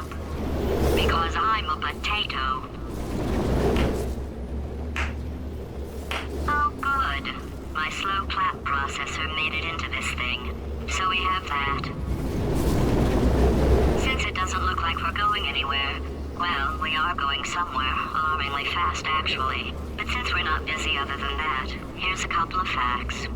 up. Because I'm a potato. Oh, good. My slow clap processor made it into this thing. So we have that. Since it doesn't look like we're going anywhere, well, we are going somewhere, alarmingly fast actually. But since we're not busy other than that, here's a couple of facts.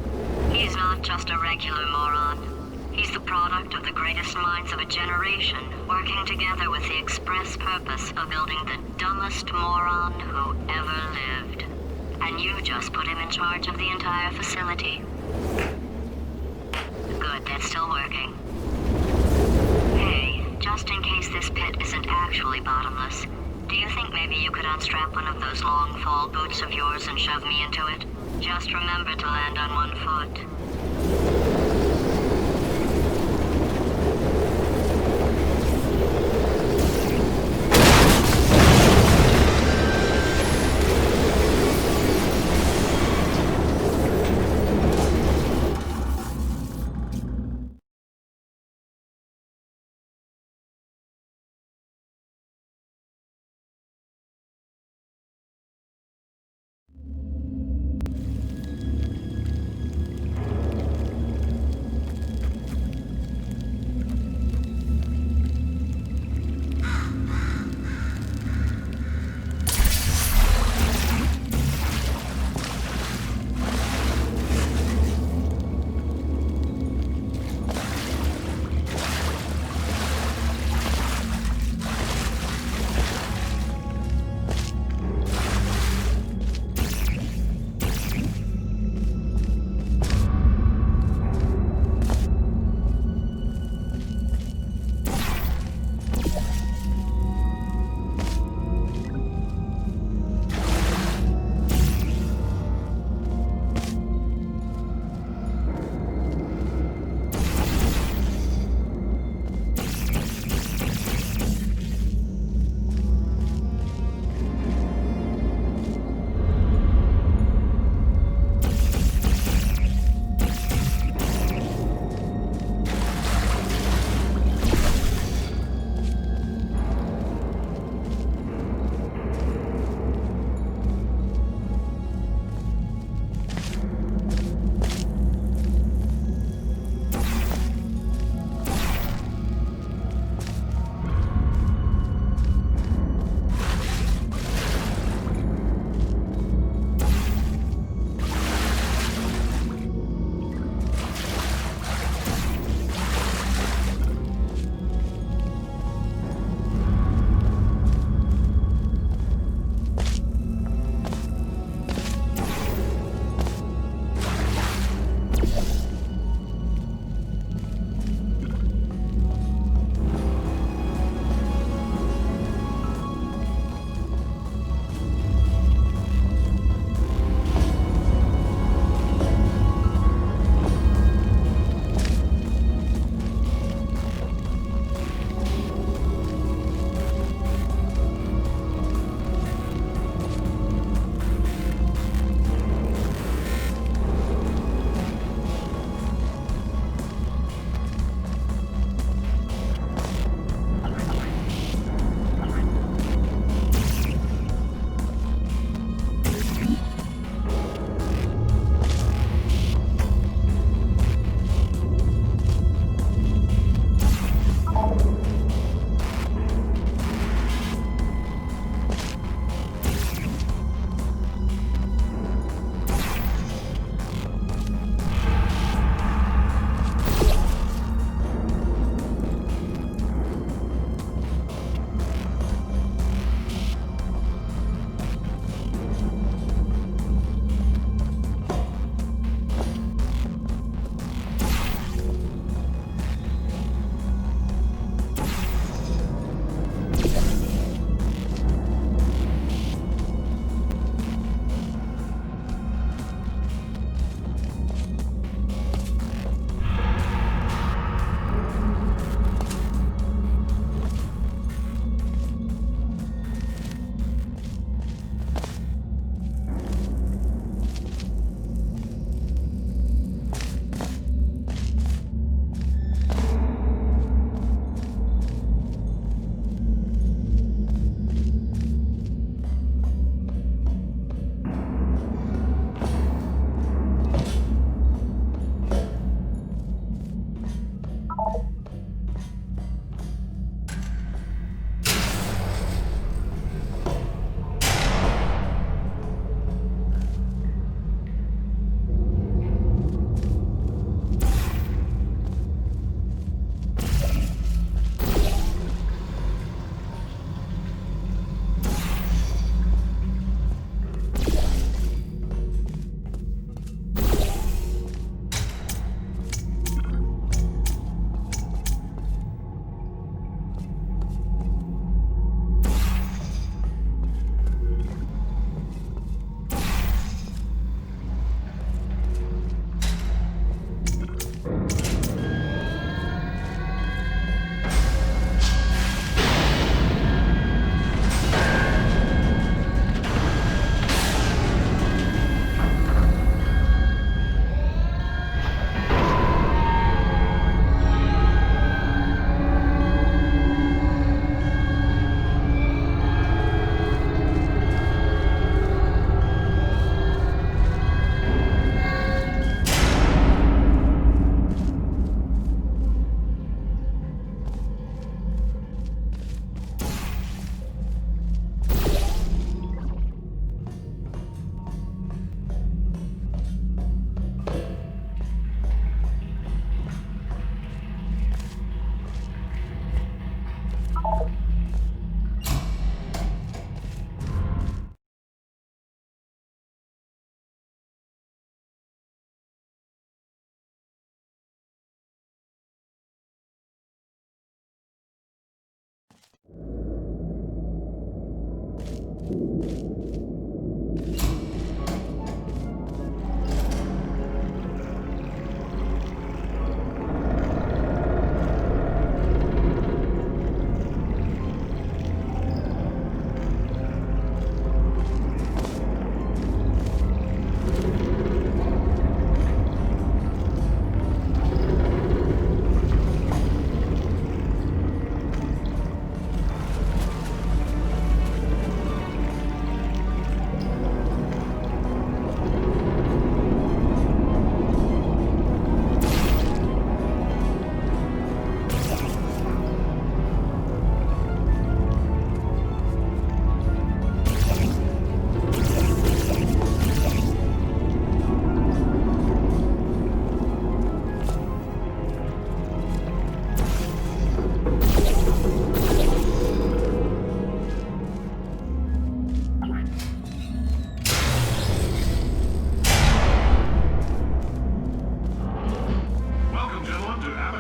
He's not just a regular moron. He's the product of the greatest minds of a generation, working together with the express purpose of building the dumbest moron who ever lived. And you just put him in charge of the entire facility. Good, that's still working. Hey, just in case this pit isn't actually bottomless, do you think maybe you could unstrap one of those long fall boots of yours and shove me into it? Just remember to land on one foot.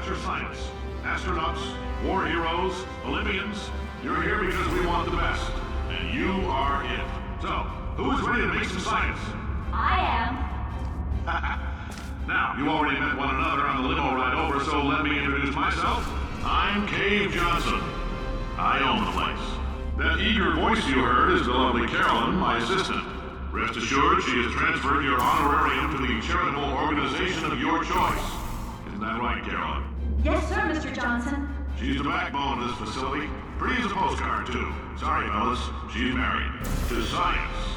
test your science. Astronauts, war heroes, Olympians, you're here because we want the best. And you are it. So, who is ready to make some science? I am. Now, you already met one another on the limo ride over, so let me introduce myself. I'm Cave Johnson. I own the place. That eager voice you heard is the lovely Carolyn, my assistant. Rest assured, she has transferred your honorarium to the charitable organization of your choice. Isn't that right, Carolyn? Yes, sir, Mr. Johnson. She's the backbone of this facility. Pretty as a postcard, too. Sorry, fellas. She's married. To science.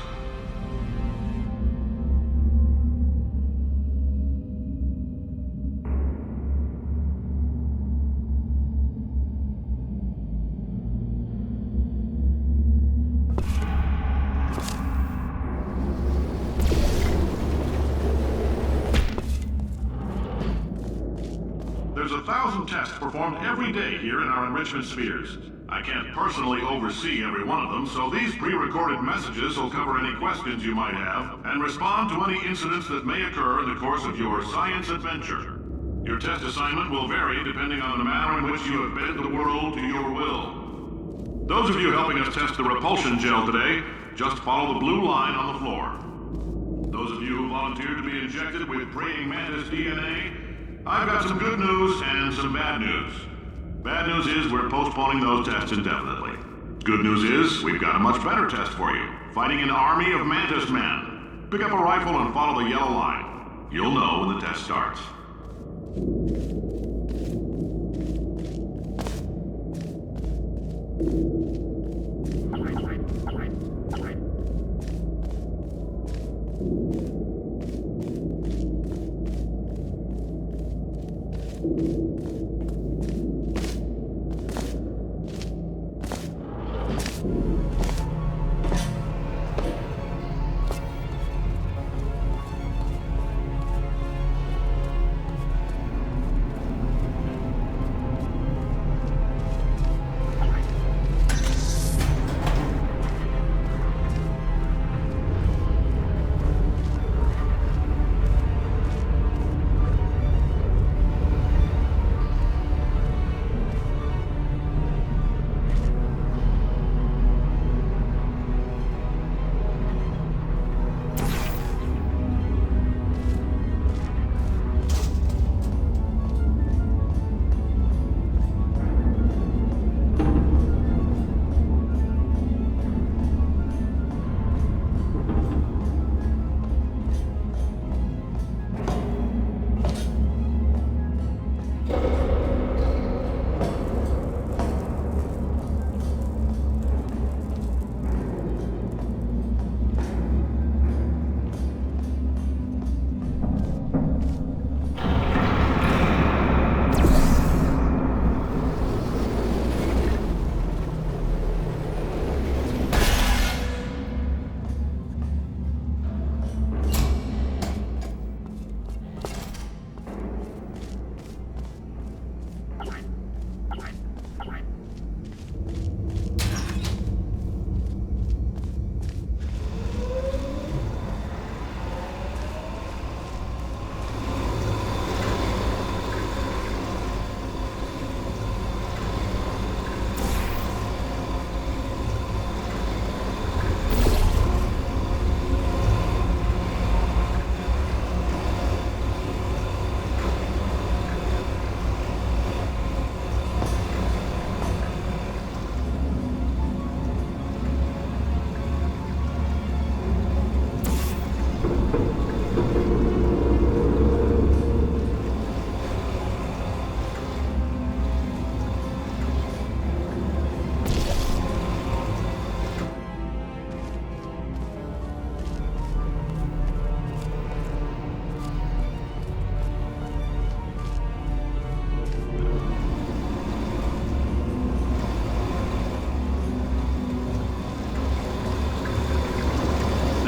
There's 1,000 tests performed every day here in our enrichment spheres. I can't personally oversee every one of them, so these pre-recorded messages will cover any questions you might have and respond to any incidents that may occur in the course of your science adventure. Your test assignment will vary depending on the manner in which you have bent the world to your will. Those of you helping us test the repulsion gel today, just follow the blue line on the floor. Those of you who volunteered to be injected with praying mantis DNA, I've got some good news and some bad news. Bad news is we're postponing those tests indefinitely. Good news is we've got a much better test for you. Fighting an army of mantis men. Pick up a rifle and follow the yellow line. You'll know when the test starts.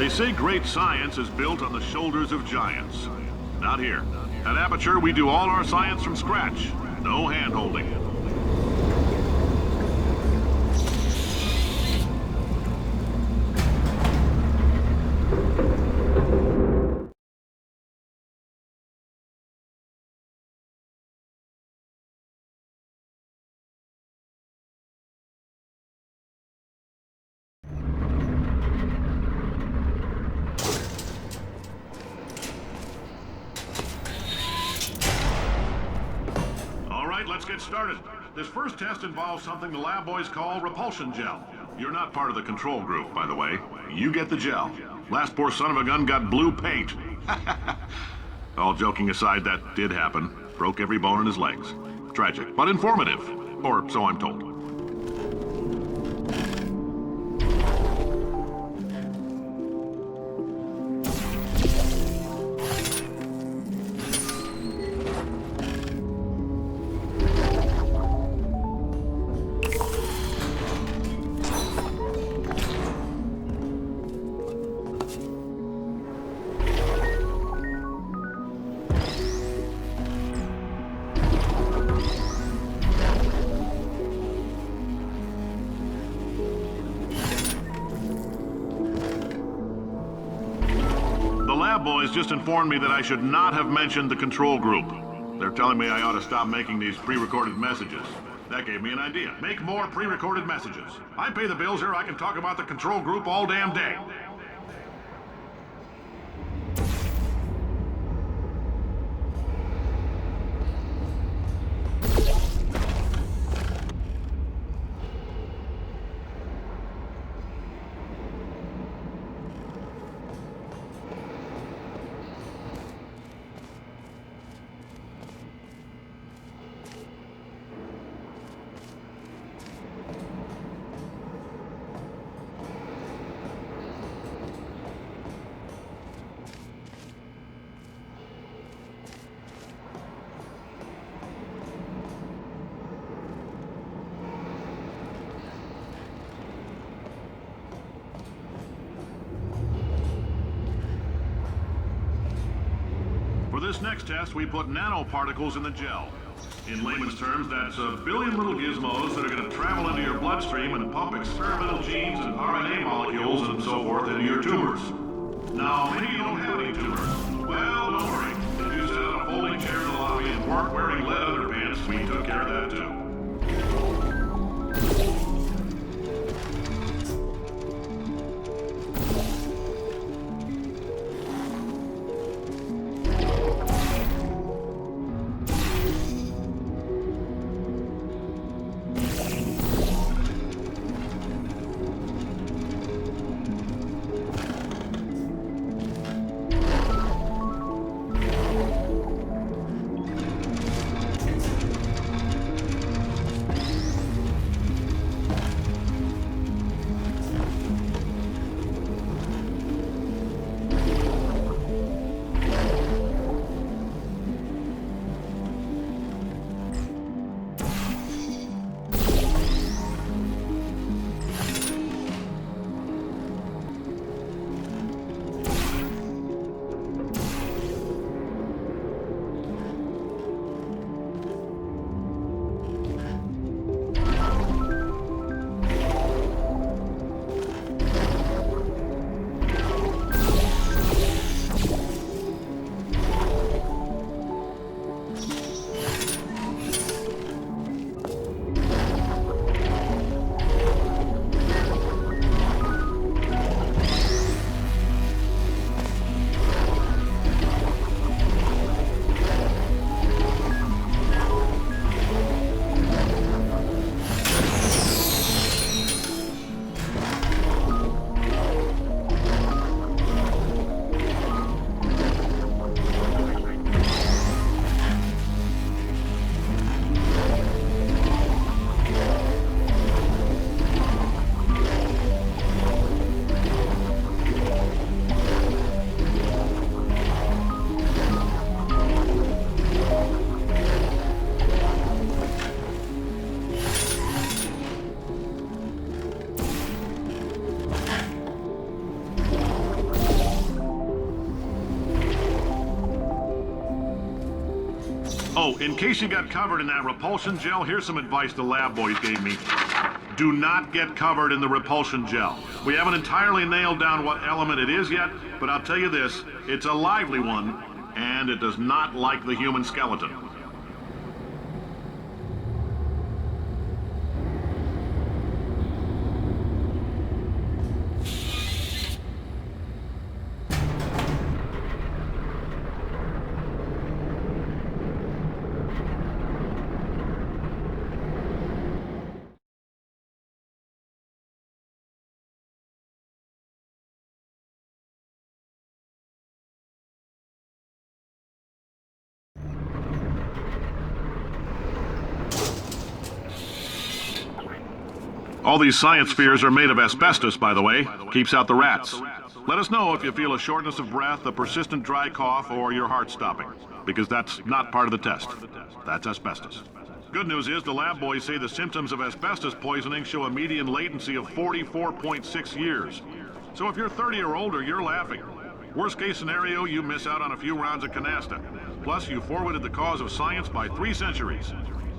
They say great science is built on the shoulders of giants. Not here. At Aperture, we do all our science from scratch. No hand-holding. let's get started. This first test involves something the lab boys call repulsion gel. You're not part of the control group, by the way. You get the gel. Last poor son of a gun got blue paint. All joking aside, that did happen. Broke every bone in his legs. Tragic, but informative. Or so I'm told. Boys just informed me that I should not have mentioned the control group. They're telling me I ought to stop making these pre-recorded messages. That gave me an idea. Make more pre-recorded messages. I pay the bills here, I can talk about the control group all damn day. For this next test, we put nanoparticles in the gel. In layman's terms, that's a billion little gizmos that are going to travel into your bloodstream and pump experimental genes and RNA molecules and so forth into your tumors. Now, maybe you don't have any tumors. Well, don't worry. If you sat on a folding chair in the lobby and weren't wearing lead underpants, we took care of that too. Oh, in case you got covered in that repulsion gel, here's some advice the lab boys gave me. Do not get covered in the repulsion gel. We haven't entirely nailed down what element it is yet, but I'll tell you this, it's a lively one, and it does not like the human skeleton. All these science spheres are made of asbestos, by the way. Keeps out the rats. Let us know if you feel a shortness of breath, a persistent dry cough, or your heart stopping, because that's not part of the test. That's asbestos. Good news is the lab boys say the symptoms of asbestos poisoning show a median latency of 44.6 years. So if you're 30 or older, you're laughing. Worst case scenario, you miss out on a few rounds of canasta. Plus, you forwarded the cause of science by 3 centuries.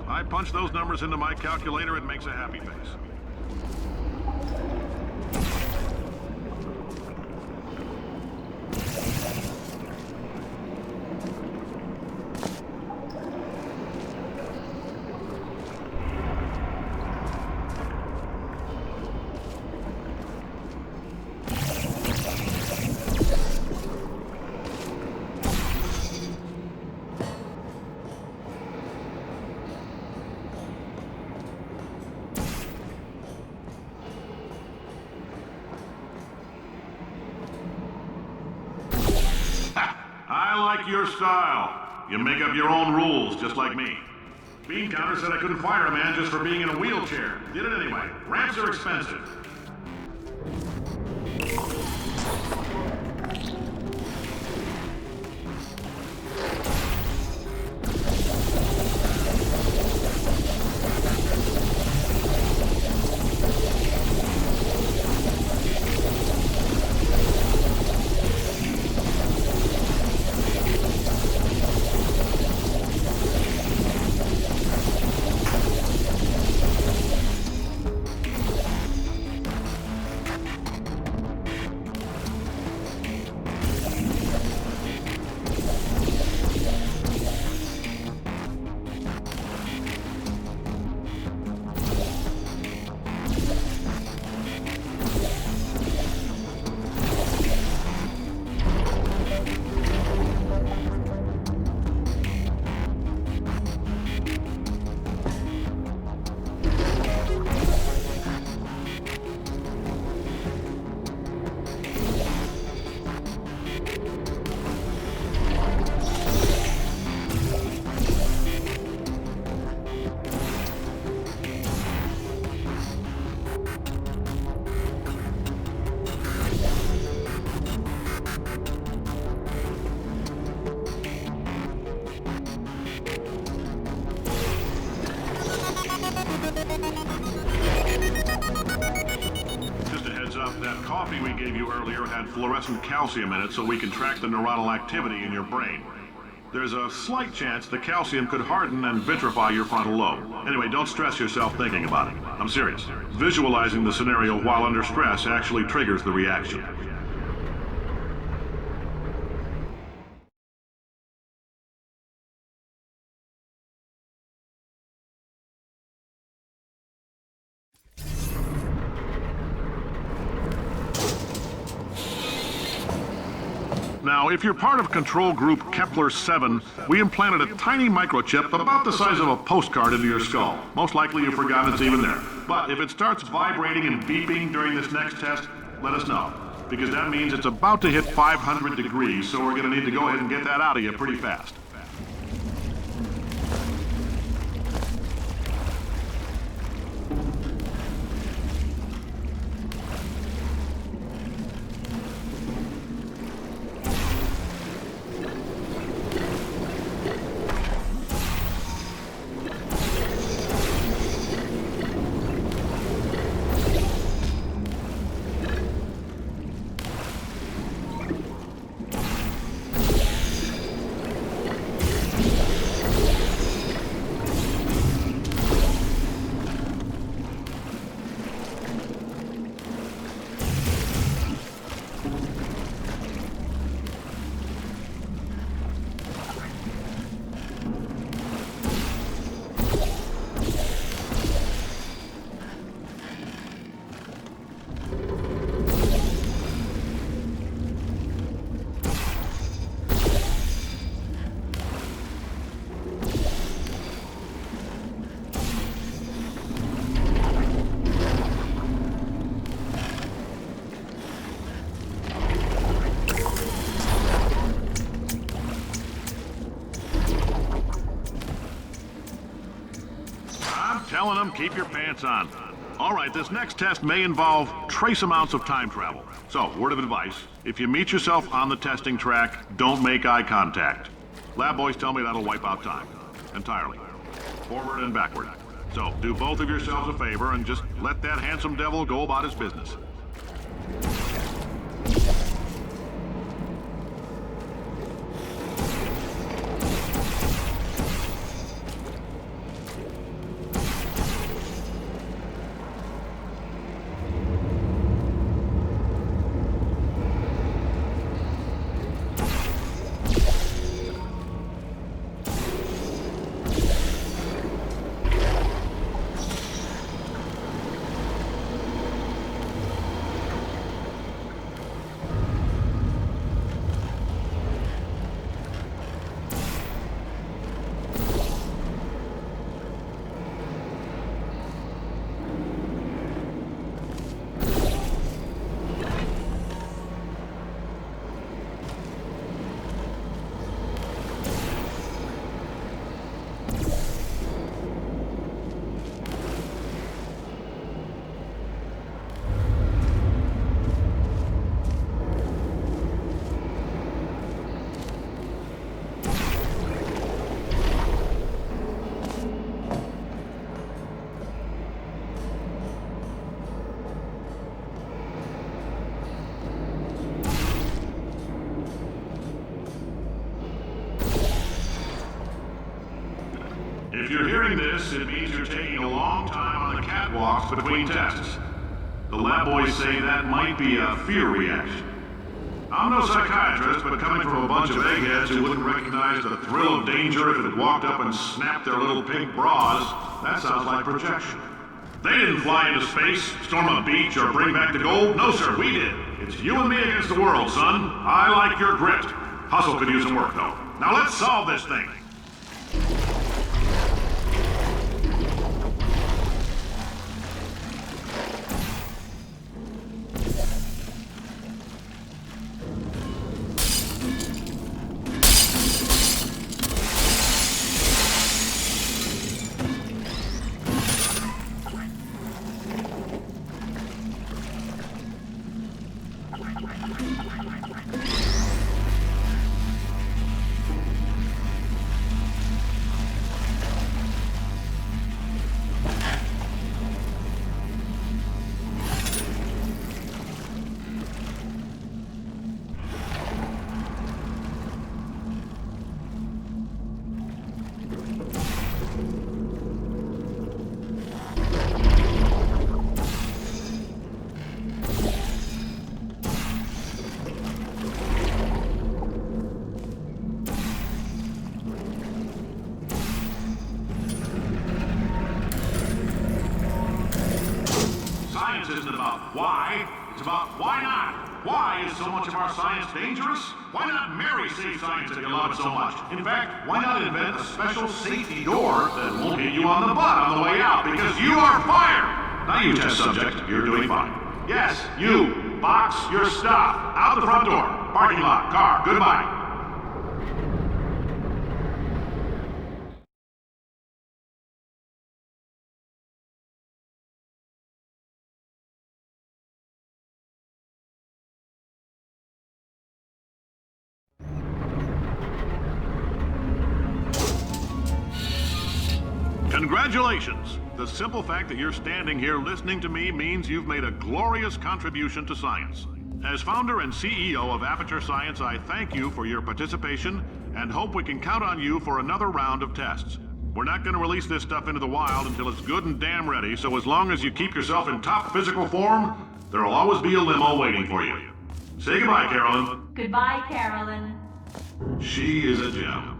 I punch those numbers into my calculator, it makes a happy face. I like your style. You make up your own rules, just like me. Bean Counter said I couldn't fire a man just for being in a wheelchair. Did it anyway. Ramps are expensive. Just a heads up, that coffee we gave you earlier had fluorescent calcium in it so we can track the neuronal activity in your brain. There's a slight chance the calcium could harden and vitrify your frontal lobe. Anyway, don't stress yourself thinking about it. I'm serious. Visualizing the scenario while under stress actually triggers the reaction. Now, if you're part of Control Group Kepler-7, we implanted a tiny microchip about the size of a postcard into your skull. Most likely you've forgotten it's even there. But if it starts vibrating and beeping during this next test, let us know. Because that means it's about to hit 500 degrees, so we're going to need to go ahead and get that out of you pretty fast. Telling them, keep your pants on. All right, this next test may involve trace amounts of time travel. So, word of advice, if you meet yourself on the testing track, don't make eye contact. Lab boys tell me that'll wipe out time. Entirely. Forward and backward. So, do both of yourselves a favor and just let that handsome devil go about his business. If you're hearing this, it means you're taking a long time on the catwalks between tests. The lab boys say that might be a fear reaction. I'm no psychiatrist, but coming from a bunch of eggheads who wouldn't recognize the thrill of danger if it had walked up and snapped their little pink bras, that sounds like projection. They didn't fly into space, storm a beach, or bring back the gold. No, sir, we did. It's you and me against the world, son. I like your grit. Hustle could use some work, though. Now let's solve this thing. Isn't about why, it's about why not. Why is so much of our science dangerous? Why not marry safe science if you love it so much? In fact, why not invent a special safety door that won't hit you on the butt on the way out because you are fired? Now you test subject, you're doing fine. Yes, you, box your stuff. Out the front door, parking lot, car, goodbye. Congratulations! The simple fact that you're standing here listening to me means you've made a glorious contribution to science. As founder and CEO of Aperture Science, I thank you for your participation and hope we can count on you for another round of tests. We're not going to release this stuff into the wild until it's good and damn ready, so as long as you keep yourself in top physical form, there'll always be a limo waiting for you. Say goodbye, Carolyn. Goodbye, Carolyn. She is a gem.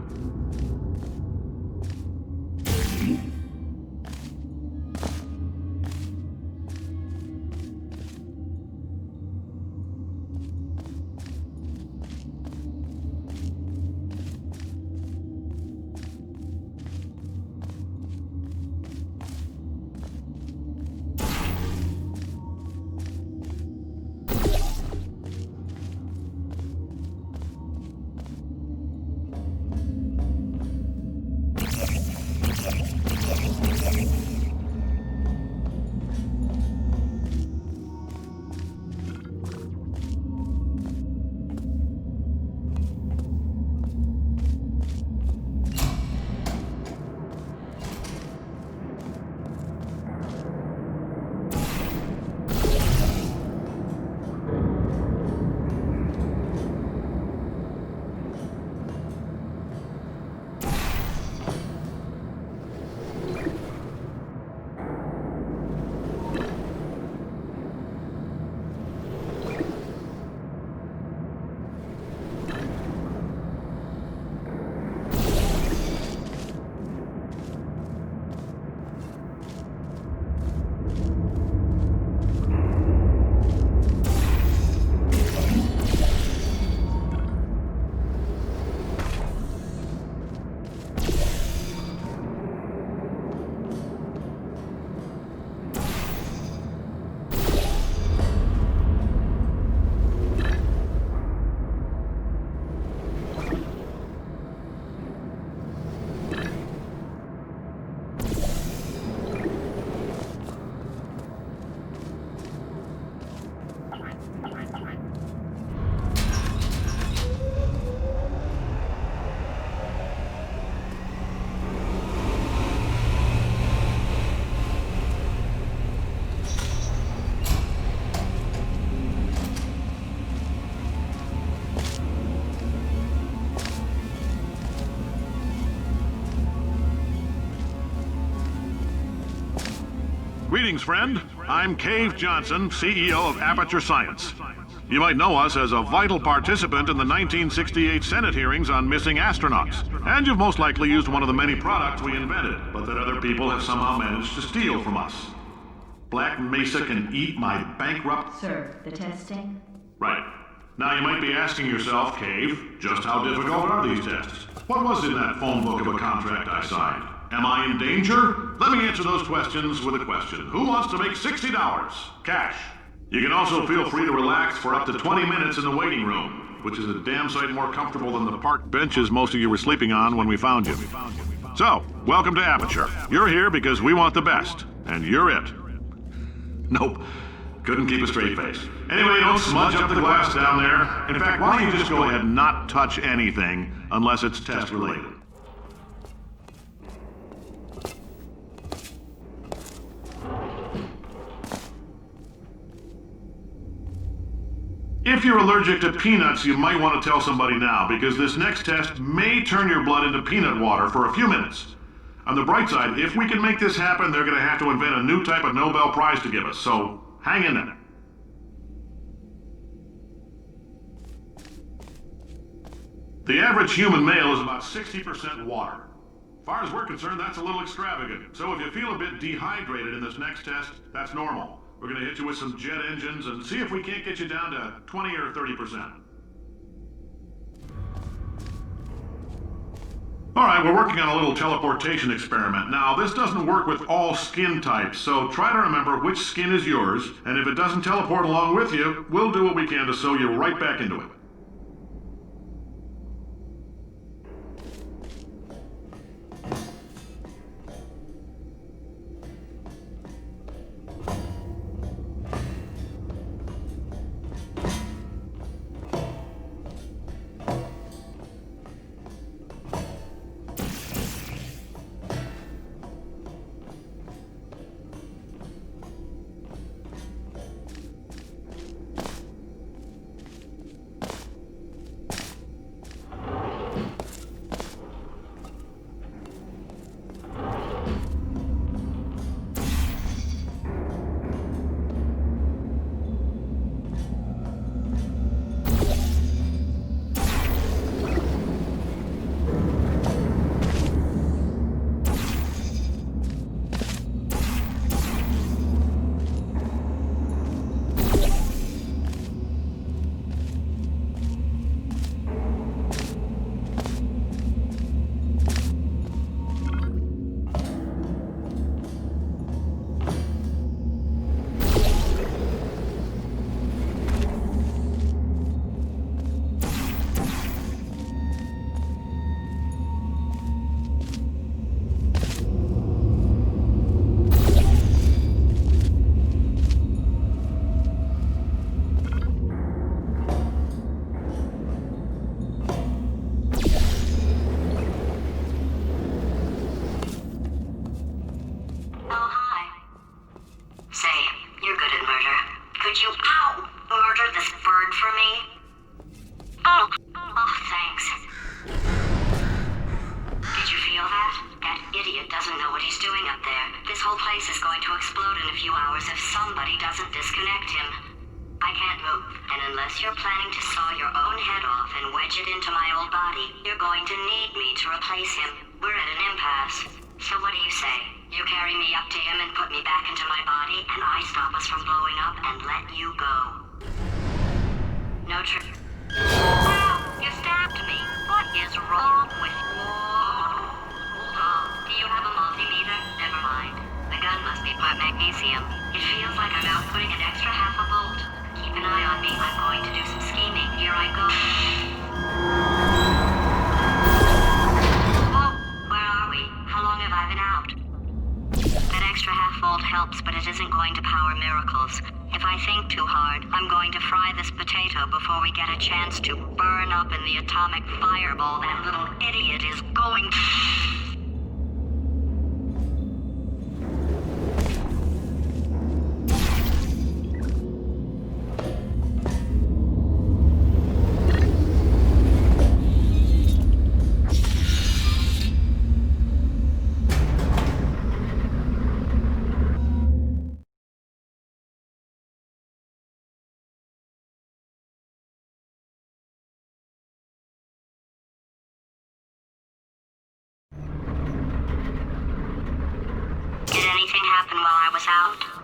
Greetings, friend. I'm Cave Johnson, CEO of Aperture Science. You might know us as a vital participant in the 1968 Senate hearings on missing astronauts. And you've most likely used one of the many products we invented, but that other people have somehow managed to steal from us. Black Mesa can eat my bankrupt... Sir, the testing? Right. Now you might be asking yourself, Cave, just how difficult are these tests? What was in that phone book of a contract I signed? Am I in danger? Let me answer those questions with a question. Who wants to make $60? Cash. You can also feel free to relax for up to 20 minutes in the waiting room, which is a damn sight more comfortable than the park benches most of you were sleeping on when we found you. So, welcome to Aperture. You're here because we want the best, and you're it. Nope. Couldn't keep a straight face. Anyway, don't smudge up the glass down there. In fact, why don't you just go ahead and not touch anything unless it's test related? If you're allergic to peanuts, you might want to tell somebody now, because this next test may turn your blood into peanut water for a few minutes. On the bright side, if we can make this happen, they're going to have to invent a new type of Nobel Prize to give us, so hang in there. The average human male is about 60% water. As far as we're concerned, that's a little extravagant. So if you feel a bit dehydrated in this next test, that's normal. We're going to hit you with some jet engines and see if we can't get you down to 20 or 30%. All right, we're working on a little teleportation experiment. Now, this doesn't work with all skin types, so try to remember which skin is yours, and if it doesn't teleport along with you, we'll do what we can to sew you right back into it. Unless you're planning to saw your own head off and wedge it into my old body, you're going to need me to replace him. We're at an impasse. So what do you say? You carry me up to him and put me back into my body, and I stop us from blowing up and let you go. No truth. Ow! You stabbed me. What is wrong with you? Oh, do you have a multimeter? Never mind. The gun must be part magnesium. It feels like I'm outputting an extra half a volt. Keep an eye on me. I'm going to do some scheming. Here I go. Whoa, where are we? How long have I been out? That extra half volt helps, but it isn't going to power miracles. If I think too hard, I'm going to fry this potato before we get a chance to burn up in the atomic fireball that little idiot is going to... happen while I was out?